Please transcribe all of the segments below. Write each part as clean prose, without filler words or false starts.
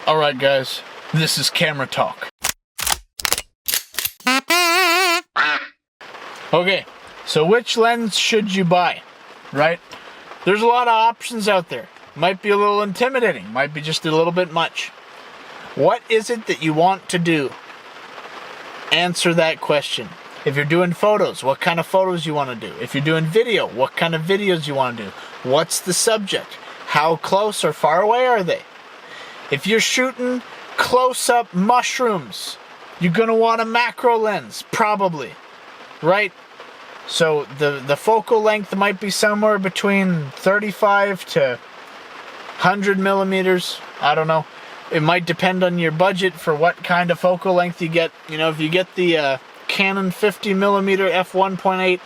Alright guys, this is camera talk. Okay, so which lens should you buy, right? There's a lot of options out there. Might be a little intimidating, might be just a little bit much. What is it that you want to do? Answer that question. If you're doing photos, what kind of photos you want to do? If you're doing video, what kind of videos you want to do? What's the subject? How close or far away are they? If you're shooting close-up mushrooms, you're going to want a macro lens, probably, right? So the focal length might be somewhere between 35 to 100 millimeters. I don't know. It might depend on your budget for what kind of focal length you get. You know, if you get the Canon 50 millimeter f1.8,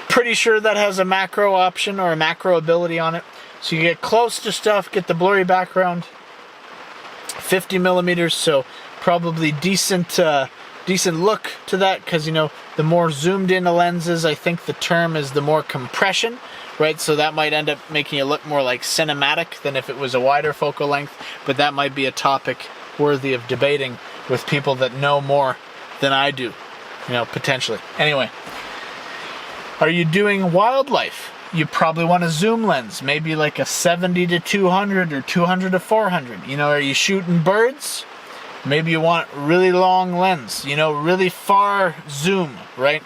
pretty sure that has a macro option or a macro ability on it. So you get close to stuff, get the blurry background. 50 millimeters, so probably decent look to that, because you know, the more zoomed in a lens is, I think the term is the more compression, right? So that might end up making it look more like cinematic than if it was a wider focal length, but that might be a topic worthy of debating with people that know more than I do, you know, potentially. Anyway, are you doing wildlife? You probably want a zoom lens, maybe like a 70 to 200 or 200 to 400. You know, are you shooting birds? Maybe you want really long lens, you know, really far zoom, right?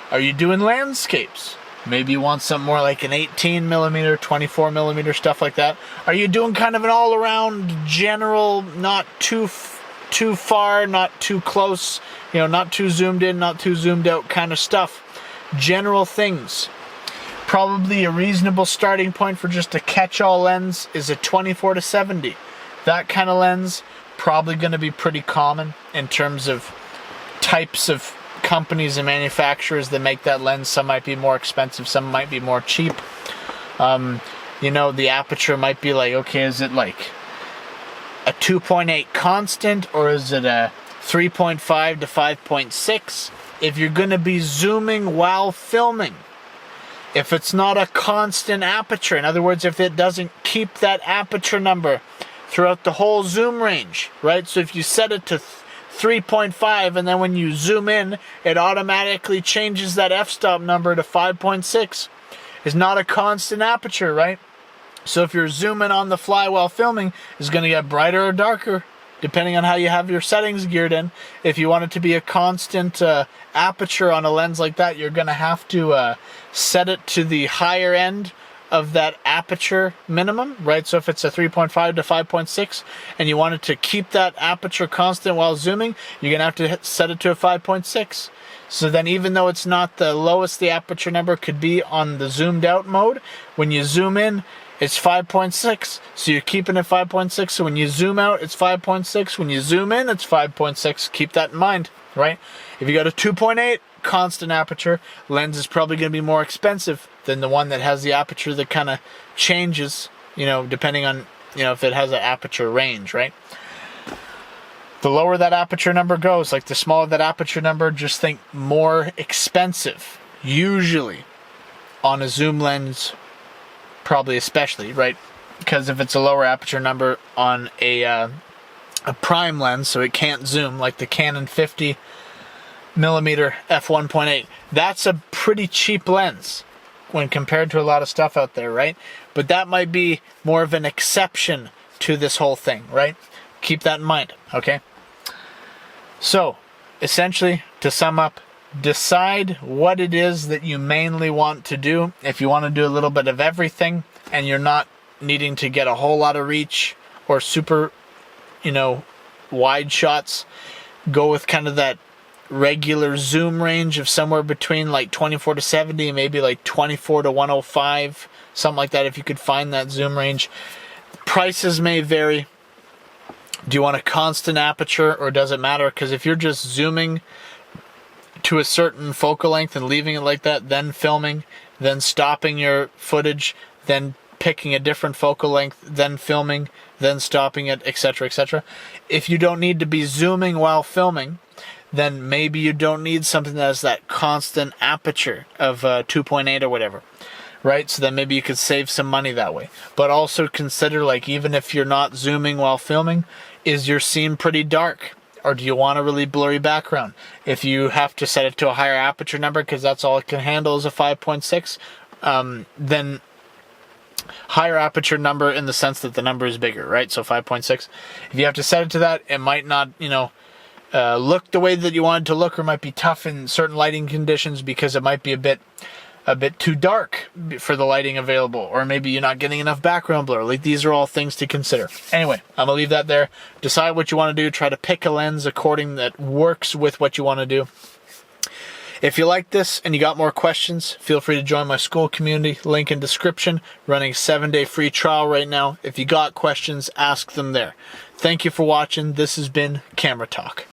Are you doing landscapes? Maybe you want something more like an 18 millimeter, 24 millimeter, stuff like that. Are you doing kind of an all-around general, not too far, not too close, you know, not too zoomed in, not too zoomed out kind of stuff? General things. Probably a reasonable starting point for just a catch-all lens is a 24 to 70. That kind of lens, probably going to be pretty common in terms of types of companies and manufacturers that make that lens. Some might be more expensive, some might be more cheap. You know, the aperture might be like, okay, is it like a 2.8 constant, or is it a 3.5 to 5.6? If you're going to be zooming while filming, if it's not a constant aperture, in other words, if it doesn't keep that aperture number throughout the whole zoom range, right? So if you set it to 3.5 and then when you zoom in, it automatically changes that f-stop number to 5.6. It's not a constant aperture, right? So if you're zooming on the fly while filming, it's going to get brighter or darker, depending on how you have your settings geared in. If you want it to be a constant aperture on a lens like that, you're going to have to set it to the higher end of that aperture minimum, right? So if it's a 3.5 to 5.6 and you want it to keep that aperture constant while zooming, you're going to have to set it to a 5.6. So then even though it's not the lowest the aperture number could be on the zoomed out mode, when you zoom in, it's 5.6, so you're keeping it 5.6, so when you zoom out, it's 5.6, when you zoom in, it's 5.6, keep that in mind, right? If you got a 2.8 constant aperture, lens is probably going to be more expensive than the one that has the aperture that kind of changes, you know, depending on, you know, if it has an aperture range, right? The lower that aperture number goes, like the smaller that aperture number, just think more expensive, usually, on a zoom lens. Probably especially, right? Because if it's a lower aperture number on a prime lens, so it can't zoom, like the Canon 50 millimeter f1.8, that's a pretty cheap lens when compared to a lot of stuff out there, right? But that might be more of an exception to this whole thing, right? Keep that in mind, okay? So, essentially, to sum up, decide what it is that you mainly want to do. If you want to do a little bit of everything and you're not needing to get a whole lot of reach or super, you know, wide shots, go with kind of that regular zoom range of somewhere between like 24 to 70, maybe like 24 to 105, something like that if you could find that zoom range. Prices may vary. Do you want a constant aperture or does it matter? Because if you're just zooming to a certain focal length and leaving it like that, then filming, then stopping your footage, then picking a different focal length, then filming, then stopping it, etc., etc. If you don't need to be zooming while filming, then maybe you don't need something that has that constant aperture of 2.8 or whatever, right? So then maybe you could save some money that way. But also consider, like, even if you're not zooming while filming, is your scene pretty dark? Or do you want a really blurry background? If you have to set it to a higher aperture number because that's all it can handle is a 5.6, then higher aperture number in the sense that the number is bigger, right? So 5.6. If you have to set it to that, it might not, look the way that you want it to look, or might be tough in certain lighting conditions because it might be a bit too dark for the lighting available, or maybe you're not getting enough background blur. Like, these are all things to consider. Anyway, I'm gonna leave that there. Decide what you want to do. Try to pick a lens according that works with what you want to do. If you like this and you got more questions, feel free to join my Skool Community. Link in description. Running a 7-day free trial right now. If you got questions, ask them there. Thank you for watching. This has been Camera Talk.